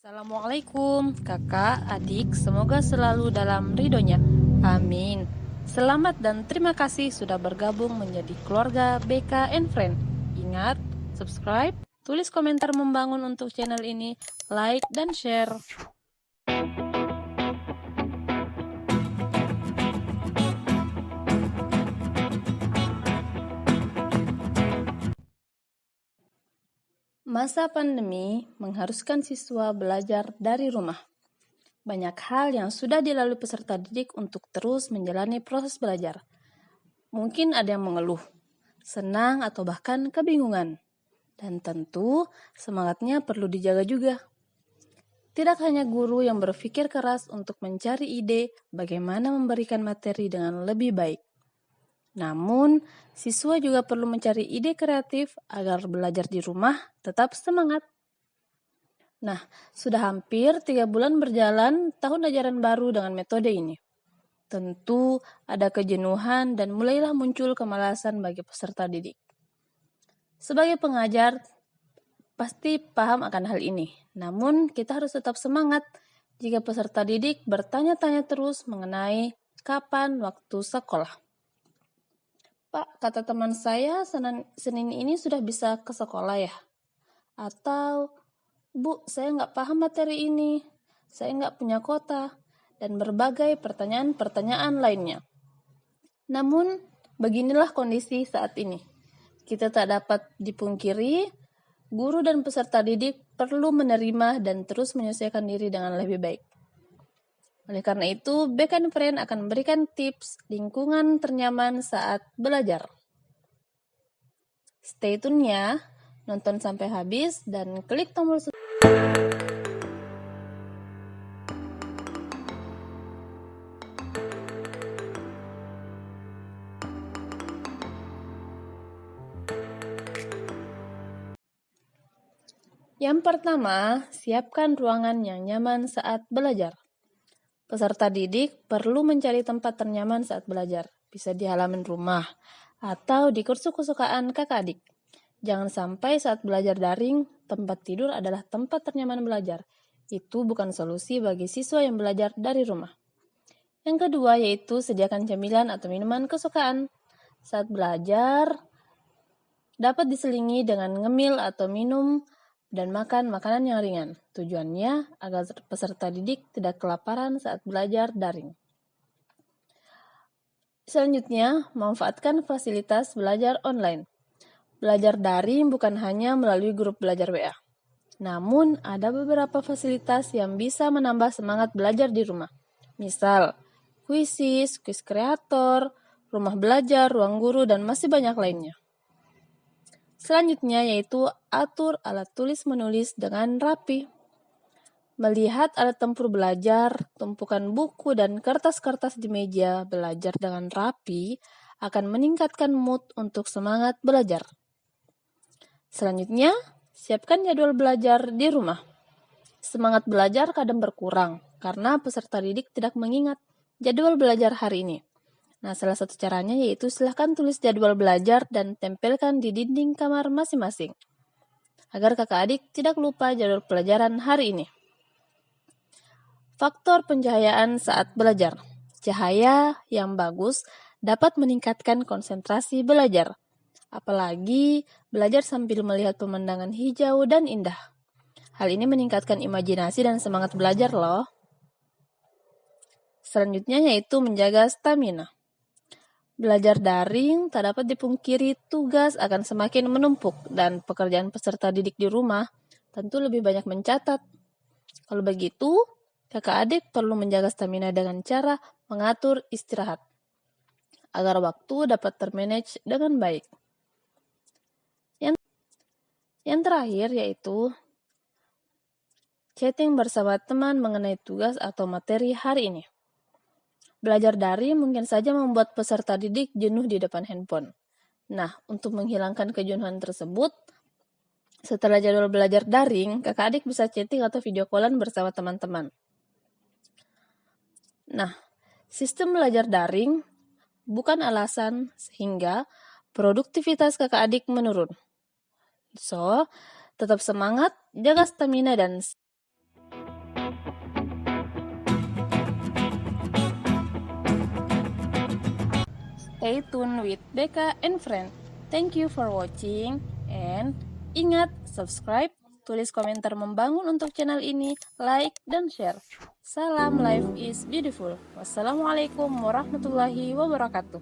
Assalamualaikum kakak, adik, semoga selalu dalam ridhonya. Amin. Selamat dan terima kasih sudah bergabung menjadi keluarga BK and Friend. Ingat, subscribe, tulis komentar membangun untuk channel ini, like dan share. Masa pandemi mengharuskan siswa belajar dari rumah. Banyak hal yang sudah dilalui peserta didik untuk terus menjalani proses belajar. Mungkin ada yang mengeluh, senang atau bahkan kebingungan. Dan tentu semangatnya perlu dijaga juga. Tidak hanya guru yang berpikir keras untuk mencari ide bagaimana memberikan materi dengan lebih baik. Namun, siswa juga perlu mencari ide kreatif agar belajar di rumah tetap semangat. Nah, sudah hampir 3 bulan berjalan tahun ajaran baru dengan metode ini. Tentu ada kejenuhan dan mulailah muncul kemalasan bagi peserta didik. Sebagai pengajar, pasti paham akan hal ini. Namun, kita harus tetap semangat jika peserta didik bertanya-tanya terus mengenai kapan waktu sekolah. Pak, kata teman saya, Senin ini sudah bisa ke sekolah ya? Atau, Bu, saya nggak paham materi ini, saya nggak punya kuota, dan berbagai pertanyaan-pertanyaan lainnya. Namun, beginilah kondisi saat ini. Kita tak dapat dipungkiri, guru dan peserta didik perlu menerima dan terus menyesuaikan diri dengan lebih baik. Oleh karena itu, BK and Friend akan memberikan tips lingkungan ternyaman saat belajar. Stay tune ya, nonton sampai habis dan klik tombol Yang pertama, siapkan ruangan yang nyaman saat belajar. Peserta didik perlu mencari tempat ternyaman saat belajar, bisa di halaman rumah atau di kursi kesukaan kakak adik. Jangan sampai saat belajar daring, tempat tidur adalah tempat ternyaman belajar. Itu bukan solusi bagi siswa yang belajar dari rumah. Yang kedua yaitu sediakan camilan atau minuman kesukaan. Saat belajar, dapat diselingi dengan ngemil atau minum dan makan makanan yang ringan. Tujuannya agar peserta didik tidak kelaparan saat belajar daring. Selanjutnya, manfaatkan fasilitas belajar online. Belajar daring bukan hanya melalui grup belajar WA. Namun, ada beberapa fasilitas yang bisa menambah semangat belajar di rumah. Misal, kuisis, kuis kreator, rumah belajar, ruang guru, dan masih banyak lainnya. Selanjutnya yaitu atur alat tulis menulis dengan rapi. Melihat alat tempur belajar, tumpukan buku dan kertas-kertas di meja belajar dengan rapi akan meningkatkan mood untuk semangat belajar. Selanjutnya, siapkan jadwal belajar di rumah. Semangat belajar kadang berkurang karena peserta didik tidak mengingat jadwal belajar hari ini. Nah, salah satu caranya yaitu silahkan tulis jadwal belajar dan tempelkan di dinding kamar masing-masing, agar kakak adik tidak lupa jadwal pelajaran hari ini. Faktor pencahayaan saat belajar. Cahaya yang bagus dapat meningkatkan konsentrasi belajar, apalagi belajar sambil melihat pemandangan hijau dan indah. Hal ini meningkatkan imajinasi dan semangat belajar loh. Selanjutnya yaitu menjaga stamina. Belajar daring tak dapat dipungkiri tugas akan semakin menumpuk dan pekerjaan peserta didik di rumah tentu lebih banyak mencatat. Kalau begitu, kakak adik perlu menjaga stamina dengan cara mengatur istirahat agar waktu dapat termanage dengan baik. Yang terakhir yaitu chatting bersama teman mengenai tugas atau materi hari ini. Belajar daring mungkin saja membuat peserta didik jenuh di depan handphone. Nah, untuk menghilangkan kejenuhan tersebut, setelah jadwal belajar daring, kakak adik bisa chatting atau video callan bersama teman-teman. Nah, sistem belajar daring bukan alasan sehingga produktivitas kakak adik menurun. So, tetap semangat, jaga stamina dan Stay tuned with Beka and Friend. Thank you for watching and ingat subscribe, tulis komentar membangun untuk channel ini, like dan share. Salam, life is beautiful. Wassalamualaikum warahmatullahi wabarakatuh.